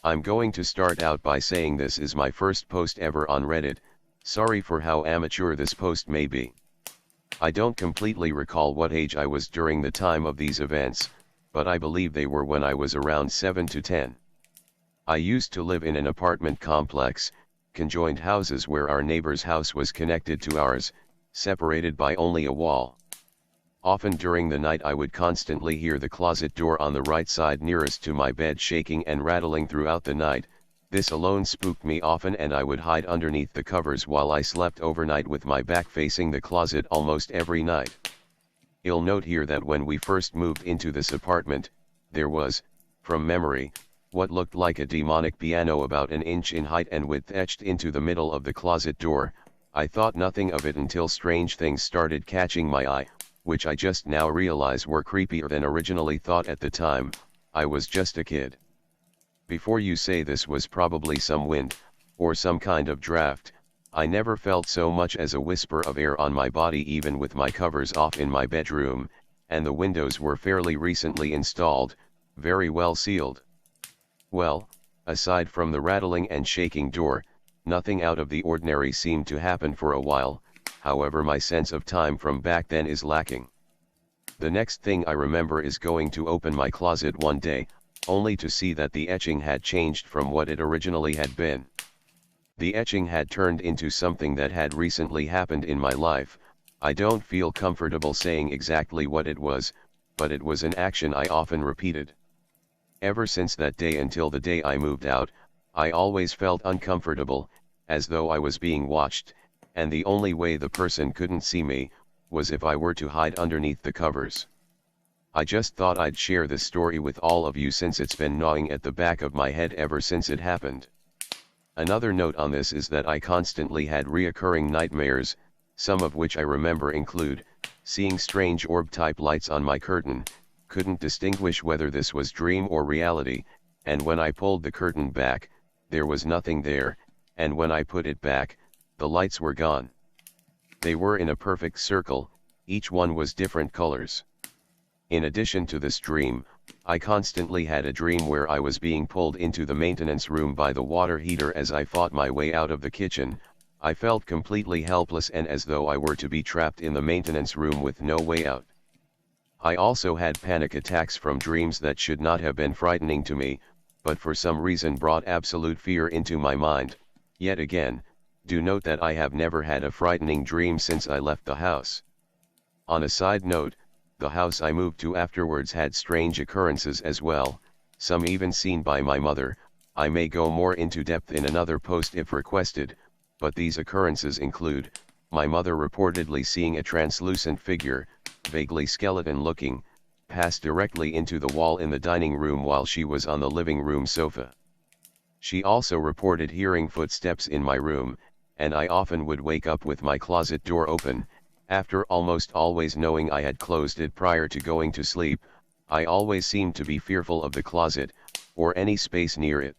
I'm going to start out by saying this is my first post ever on Reddit. Sorry for how amateur this post may be. I don't completely recall what age I was during the time of these events, but I believe they were when I was around 7 to 10. I used to live in an apartment complex, conjoined houses where our neighbor's house was connected to ours, separated by only a wall. Often during the night I would constantly hear the closet door on the right side nearest to my bed shaking and rattling throughout the night. This alone spooked me often, and I would hide underneath the covers while I slept overnight with my back facing the closet almost every night. You'll note here that when we first moved into this apartment, there was, from memory, what looked like a demonic piano about an inch in height and width etched into the middle of the closet door. I thought nothing of it until strange things started catching my eye, which I just now realize were creepier than originally thought at the time. I was just a kid. Before you say this was probably some wind, or some kind of draft, I never felt so much as a whisper of air on my body even with my covers off in my bedroom, and the windows were fairly recently installed, very well sealed. Well, aside from the rattling and shaking door, nothing out of the ordinary seemed to happen for a while. However, my sense of time from back then is lacking. The next thing I remember is going to open my closet one day, only to see that the etching had changed from what it originally had been. The etching had turned into something that had recently happened in my life. I don't feel comfortable saying exactly what it was, but it was an action I often repeated. Ever since that day until the day I moved out, I always felt uncomfortable, as though I was being watched, and the only way the person couldn't see me, was if I were to hide underneath the covers. I just thought I'd share this story with all of you since it's been gnawing at the back of my head ever since it happened. Another note on this is that I constantly had reoccurring nightmares, some of which I remember include, seeing strange orb-type lights on my curtain, couldn't distinguish whether this was dream or reality, and when I pulled the curtain back, there was nothing there, and when I put it back, the lights were gone. They were in a perfect circle, each one was different colors. In addition to this dream, I constantly had a dream where I was being pulled into the maintenance room by the water heater as I fought my way out of the kitchen. I felt completely helpless and as though I were to be trapped in the maintenance room with no way out. I also had panic attacks from dreams that should not have been frightening to me, but for some reason brought absolute fear into my mind. Yet again, do note that I have never had a frightening dream since I left the house. On a side note, the house I moved to afterwards had strange occurrences as well, some even seen by my mother. I may go more into depth in another post if requested, but these occurrences include, my mother reportedly seeing a translucent figure, vaguely skeleton-looking, pass directly into the wall in the dining room while she was on the living room sofa. She also reported hearing footsteps in my room, and I often would wake up with my closet door open. After almost always knowing I had closed it prior to going to sleep, I always seemed to be fearful of the closet, or any space near it.